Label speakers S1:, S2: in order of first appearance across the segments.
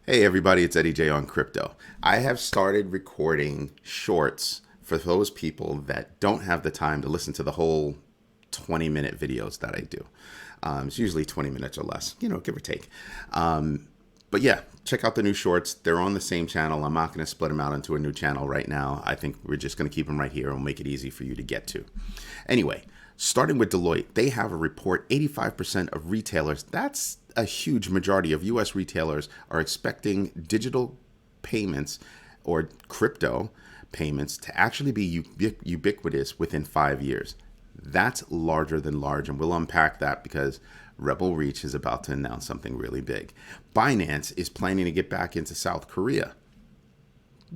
S1: Hey everybody, it's Eddie J on crypto. I have started recording shorts for those people that don't have the time to listen to the whole 20-minute videos that I do. It's usually 20 minutes or less, give or take. But yeah, check out the new shorts. They're on the same channel. I'm not going to split them out into a new channel right now. I think we're just going to keep them right here and make it easy for you to get to. Anyway, starting with Deloitte, they have a report 85% of retailers, that's a huge majority of US retailers, are expecting digital payments or crypto payments to actually be ubiquitous within 5 years. That's larger than large, and we'll unpack that because Rebel Reach is about to announce something really big. Binance is planning to get back into South Korea.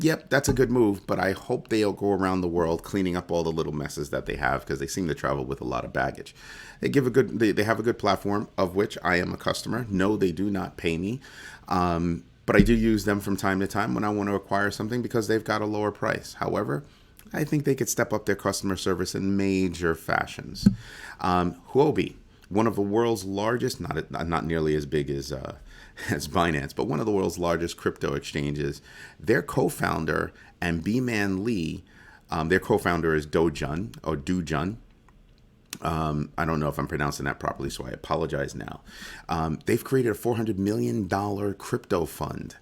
S1: Yep, that's a good move, but I hope they'll go around the world cleaning up all the little messes that they have because they seem to travel with a lot of baggage. They have a good platform of which I am a customer. No, they do not pay me, but I do use them from time to time when I want to acquire something because they've got a lower price. However, I think they could step up their customer service in major fashions. Huobi, one of the world's largest, not nearly as big as Binance, but one of the world's largest crypto exchanges. Their co-founder and BMAN Lee, their co-founder is Dojun or Dujun. I don't know if I'm pronouncing that properly, so I apologize now. They've created a $400 million crypto fund.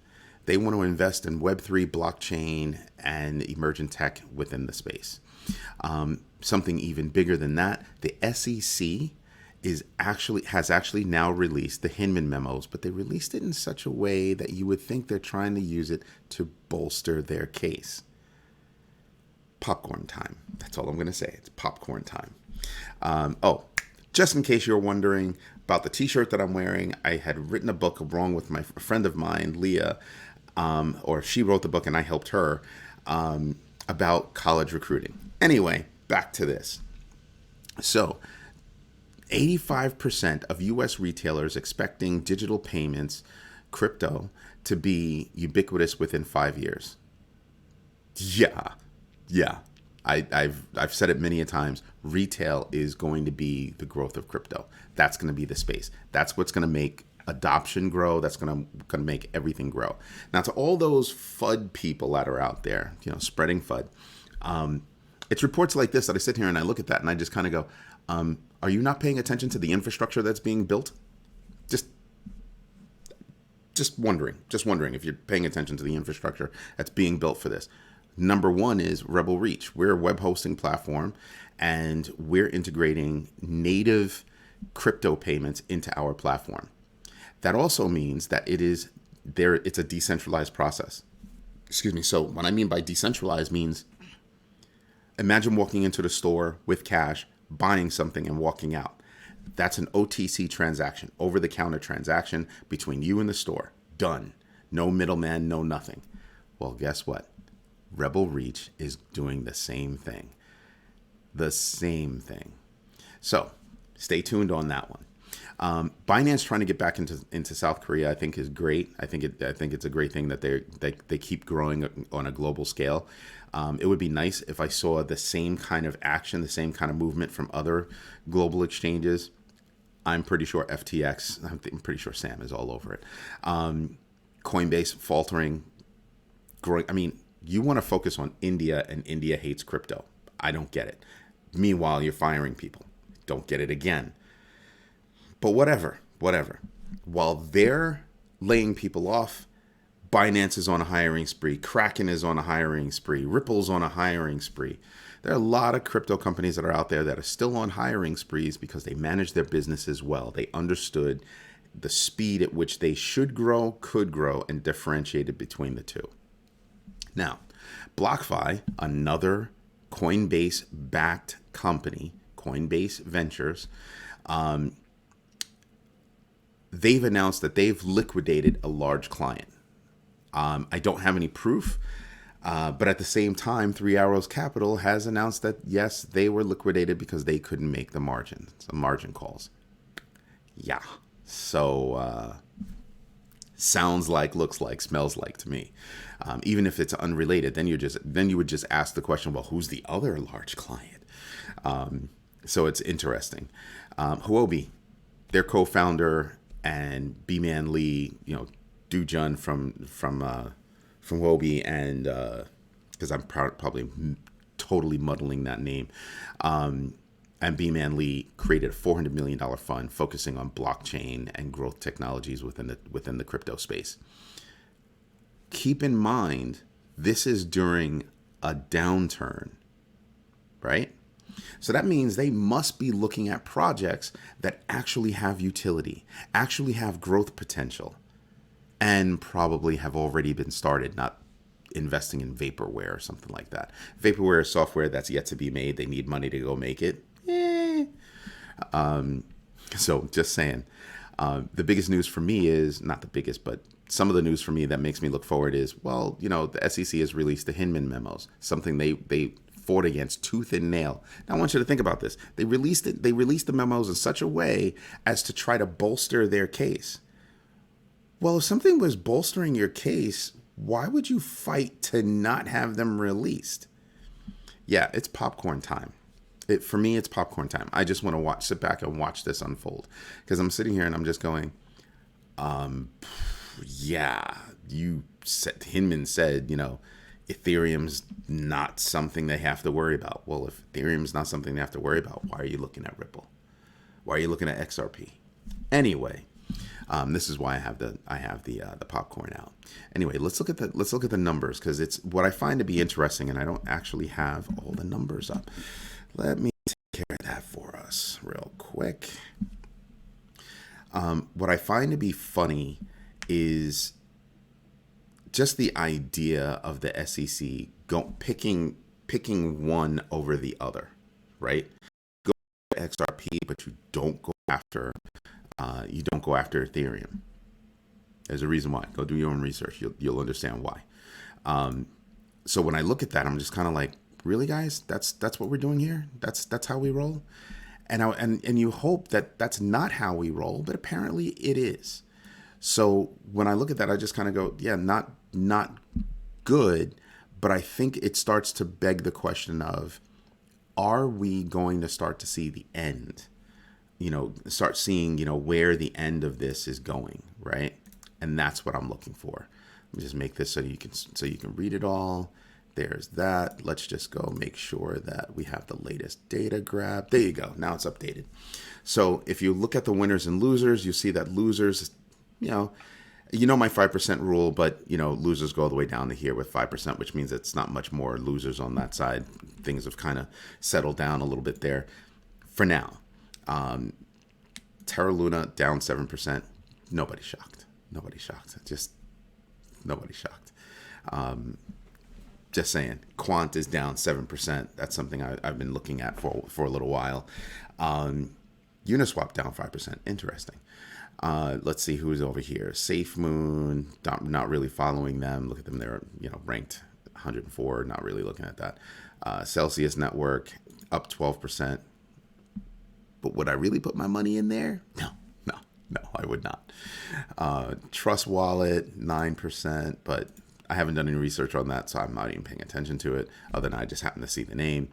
S1: They want to invest in Web3, blockchain, and emerging tech within the space. Something even bigger than that, the SEC has actually now released the Hinman memos, but they released it in such a way that you would think they're trying to use it to bolster their case. Popcorn time. That's all I'm going to say. It's popcorn time. Just in case you're wondering about the t-shirt that I'm wearing, I had written a book along with my friend of mine, Leah, or she wrote the book and I helped her, about college recruiting. Anyway, back to this. So, 85% of US retailers expecting digital payments, crypto, to be ubiquitous within 5 years. Yeah. I've said it many a times. Retail is going to be the growth of crypto. That's going to be the space. That's what's going to make adoption grow. That's going to make everything grow. Now, to all those FUD people that are out there, spreading FUD, it's reports like this that I sit here and I look at that and I just kind of go, are you not paying attention to the infrastructure that's being built? Just wondering if you're paying attention to the infrastructure that's being built for this. Number one is Rebel Reach. We're a web hosting platform, and we're integrating native crypto payments into our platform. That also means that it's a decentralized process. Excuse me. So what I mean by decentralized means, imagine walking into the store with cash, buying something and walking out. That's an OTC transaction, over-the-counter transaction between you and the store. Done. No middleman, no nothing. Well, guess what? Rebel Reach is doing the same thing. So stay tuned on that one. Binance trying to get back into South Korea, I think, is great. I think it's a great thing that they keep growing on a global scale. It would be nice if I saw the same kind of action, the same kind of movement from other global exchanges. I'm pretty sure FTX, I'm pretty sure Sam is all over it. Coinbase faltering, growing. I mean, you want to focus on India, and India hates crypto. I don't get it. Meanwhile, you're firing people. Don't get it again. But whatever. While they're laying people off, Binance is on a hiring spree. Kraken is on a hiring spree. Ripple's on a hiring spree. There are a lot of crypto companies that are out there that are still on hiring sprees because they manage their businesses well. They understood the speed at which they should grow, could grow, and differentiated between the two. Now, BlockFi, another Coinbase-backed company, Coinbase Ventures, they've announced that they've liquidated a large client. I don't have any proof, but at the same time, Three Arrows Capital has announced that, yes, they were liquidated because they couldn't make the margin calls. Yeah. So, sounds like, looks like, smells like to me. Even if it's unrelated, then you would just ask the question, well, who's the other large client? So it's interesting. Huobi, their co-founder and BMAN Lee, Dujun from Huobi, and because I'm probably totally muddling that name, and BMAN Lee created a $400 million fund focusing on blockchain and growth technologies within the crypto space. Keep in mind, this is during a downturn, right? So that means they must be looking at projects that actually have utility, actually have growth potential, and probably have already been started, not investing in vaporware or something like that. Vaporware is software that's yet to be made. They need money to go make it. So just saying, the biggest news for me is, not the biggest, but some of the news for me that makes me look forward is, well, the SEC has released the Hinman memos, something they fought against tooth and nail. Now I want you to think about this. They released the memos in such a way as to try to bolster their case. Well, if something was bolstering your case, why would you fight to not have them released? Yeah, it's popcorn time. For me, it's popcorn time. I just want to sit back and watch this unfold, because I'm sitting here and I'm just going, yeah, Hinman said, Ethereum's not something they have to worry about. Well, if Ethereum's not something they have to worry about, why are you looking at Ripple? Why are you looking at XRP? Anyway, this is why I have the popcorn out. Anyway, let's look at the numbers, because it's what I find to be interesting, and I don't actually have all the numbers up. Let me take care of that for us real quick. What I find to be funny is just the idea of the SEC picking one over the other, right? Go after XRP, but you don't go after Ethereum. There's a reason why. Go do your own research. You'll understand why. So when I look at that, I'm just kind of like, really, guys? That's what we're doing here? That's how we roll? And you hope that that's not how we roll, but apparently it is. So when I look at that, I just kind of go, yeah, not good, but I think it starts to beg the question of, are we going to start to see the end? Start seeing, where the end of this is going, right? And that's what I'm looking for. Let me just make this so you can read it all. There's that. Let's just go make sure that we have the latest data grab. There you go. Now it's updated. So if you look at the winners and losers, you see that losers, my 5% rule, but losers go all the way down to here with 5%, which means it's not much more losers on that side. Things have kind of settled down a little bit there for now. Terra Luna down 7%. Nobody's shocked. Just nobody's shocked. Just saying. Quant is down 7%. That's something I've been looking at for a little while. Uniswap down 5%. Interesting. Let's see who's over here. SafeMoon, not really following them. Look at them. They're ranked 104. Not really looking at that. Celsius Network up 12%. But would I really put my money in there? No, I would not. Trust Wallet 9%, but I haven't done any research on that, so I'm not even paying attention to it, other than I just happen to see the name.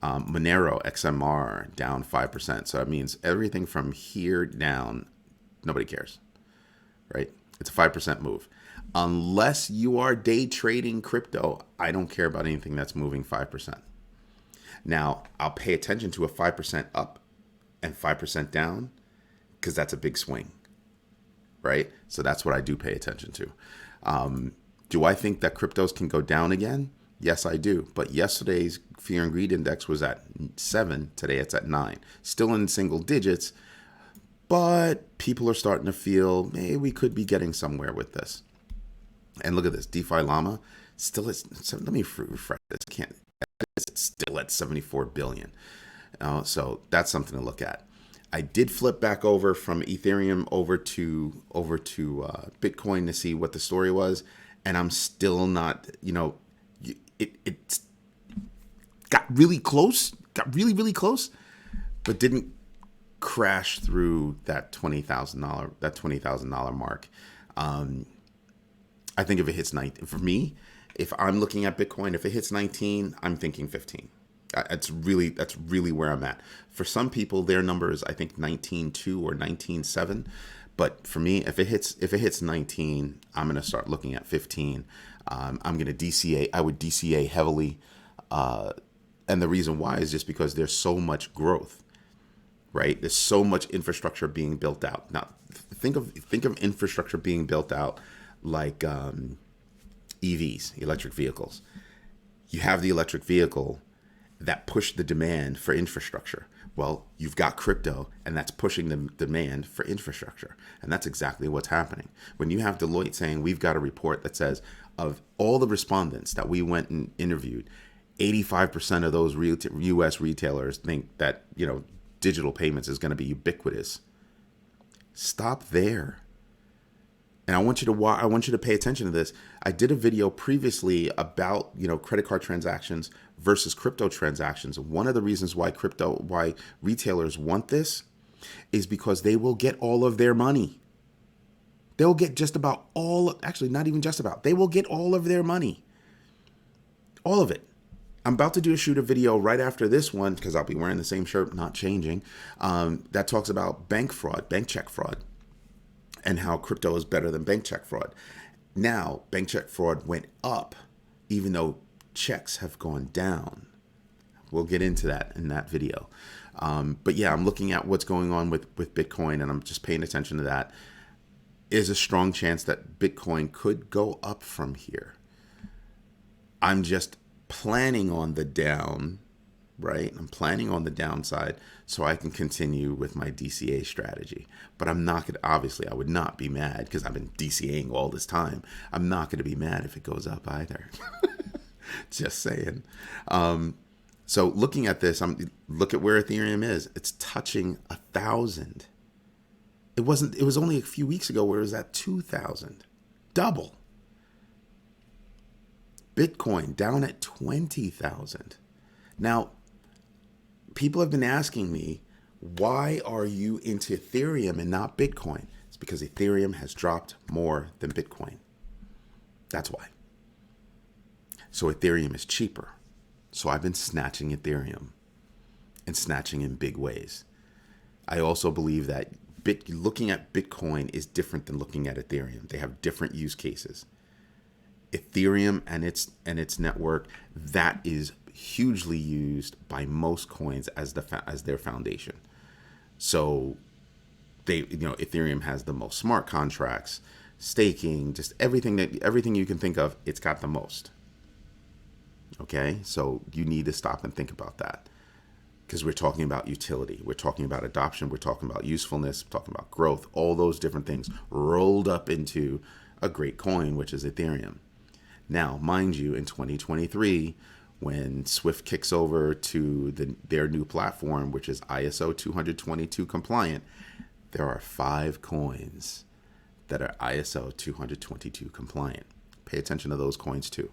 S1: Monero XMR down 5%. So that means everything from here down, nobody cares, right? It's a 5% move. Unless you are day trading crypto, I don't care about anything that's moving 5%. Now, I'll pay attention to a 5% up and 5% down, because that's a big swing, right? So that's what I do pay attention to. Do I think that cryptos can go down again? Yes, I do. But yesterday's fear and greed index was at 7. Today it's at 9. Still in single digits, but people are starting to feel, hey, we could be getting somewhere with this. And look at this, DeFi Llama still at, let me refresh this. It's still at 74 billion. So that's something to look at. I did flip back over from Ethereum over to Bitcoin to see what the story was, and I'm still not. It got really close, really close, but didn't crash through that $20,000 mark. I think if it hits 19, for me, if I'm looking at Bitcoin, if it hits 19, I'm thinking 15. That's really where I'm at. For some people, their number is, I think, 19.2 or 19.7. But for me, if it hits 19, I'm going to start looking at 15. I'm going to DCA. I would DCA heavily. And the reason why is just because there's so much growth, right? There's so much infrastructure being built out. Now, think of infrastructure being built out like EVs, electric vehicles. You have the electric vehicle that pushed the demand for infrastructure. Well, you've got crypto, and that's pushing the demand for infrastructure. And that's exactly what's happening. When you have Deloitte saying we've got a report that says of all the respondents that we went and interviewed, 85% of those U.S. retailers think that, digital payments is going to be ubiquitous. Stop there. And I want you to pay attention to this. I did a video previously about, credit card transactions versus crypto transactions. One of the reasons why retailers want this is because they will get all of their money. They'll get just about actually not even just about, they will get all of their money. All of it. I'm about to shoot a video right after this one, because I'll be wearing the same shirt, not changing, that talks about bank fraud, bank check fraud, and how crypto is better than bank check fraud. Now, bank check fraud went up, even though checks have gone down. We'll get into that in that video. But yeah, I'm looking at what's going on with Bitcoin, and I'm just paying attention to that. There's a strong chance that Bitcoin could go up from here. I'm just planning on the down, right? I'm planning on the downside so I can continue with my DCA strategy. But I'm not going to, obviously, I would not be mad because I've been DCAing all this time. I'm not going to be mad if it goes up either. Just saying. So looking at this, look at where Ethereum is. It's touching 1,000. It was only a few weeks ago where it was at 2,000. Double. Bitcoin down at 20,000. Now, people have been asking me, why are you into Ethereum and not Bitcoin? It's because Ethereum has dropped more than Bitcoin. That's why. So Ethereum is cheaper. So I've been snatching Ethereum and snatching in big ways. I also believe that looking at Bitcoin is different than looking at Ethereum. They have different use cases. Ethereum and its network, that is hugely used by most coins as their foundation. So Ethereum has the most smart contracts, staking, just everything you can think of, it's got the most. Okay? So you need to stop and think about that. Because we're talking about utility, we're talking about adoption, we're talking about usefulness, we're talking about growth, all those different things rolled up into a great coin, which is Ethereum. Now, mind you, in 2023, when Swift kicks over to their new platform, which is ISO 222 compliant, there are 5 coins that are ISO 222 compliant. Pay attention to those coins too.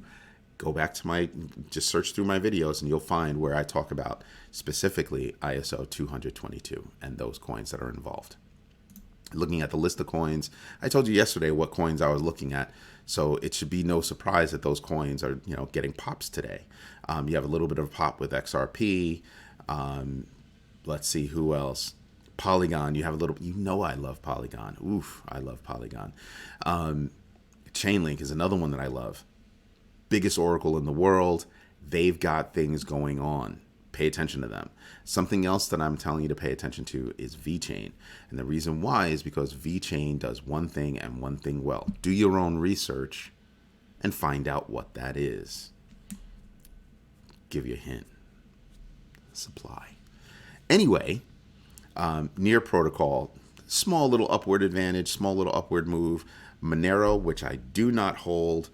S1: Go back to just search through my videos and you'll find where I talk about specifically ISO 222 and those coins that are involved. Looking at the list of coins, I told you yesterday what coins I was looking at. So it should be no surprise that those coins are, getting pops today. You have a little bit of a pop with XRP. Let's see who else. Polygon. You have a little. I love Polygon. Oof, I love Polygon. Chainlink is another one that I love. Biggest oracle in the world. They've got things going on. Pay attention to them. Something else that I'm telling you to pay attention to is VeChain. And the reason why is because VeChain does one thing and one thing well. Do your own research and find out what that is. Give you a hint. Supply. Anyway, Near Protocol, small little upward advantage, small little upward move. Monero, which I do not hold,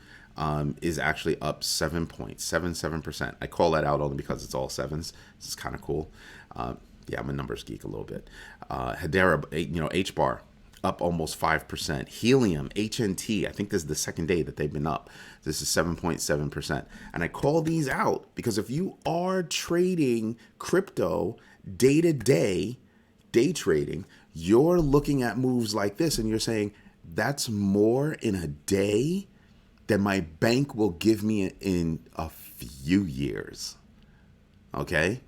S1: is actually up 7.77%. I call that out only because it's all sevens. This is kind of cool. Yeah, I'm a numbers geek a little bit. Hedera, HBAR, up almost 5%. Helium, HNT, I think this is the second day that they've been up. This is 7.7%. And I call these out because if you are trading crypto day to day, day trading, you're looking at moves like this and you're saying, that's more in a day than my bank will give me in a few years. Okay?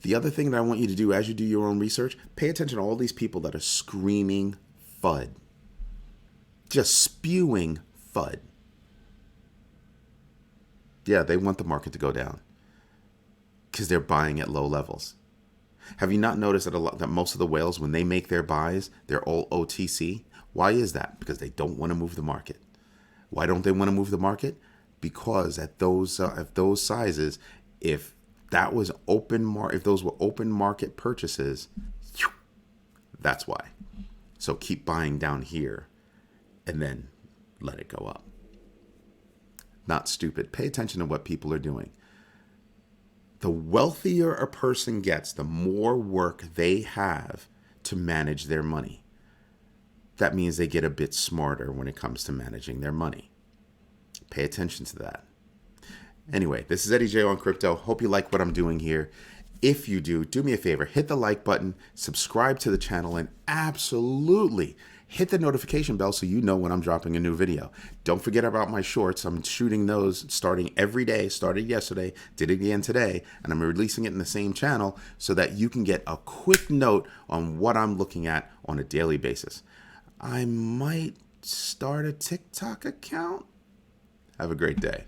S1: The other thing that I want you to do as you do your own research, pay attention to all these people that are screaming FUD. Just spewing FUD. Yeah, they want the market to go down because they're buying at low levels. Have you not noticed that most of the whales, when they make their buys, they're all OTC? Why is that? Because they don't want to move the market. Why don't they want to move the market? Because at those sizes, if those were open market purchases, that's why. So keep buying down here and then let it go up. Not stupid. Pay attention to what people are doing. The wealthier a person gets, the more work they have to manage their money. That means they get a bit smarter when it comes to managing their money. Pay attention to that. Anyway, this is Eddie J on Crypto. Hope you like what I'm doing here. If you do me a favor, hit the like button, subscribe to the channel, and absolutely hit the notification bell so you know when I'm dropping a new video. Don't forget about my shorts. I'm shooting those starting every day. Started yesterday, did it again today, and I'm releasing it in the same channel so that you can get a quick note on what I'm looking at on a daily basis. I might start a TikTok account. Have a great day.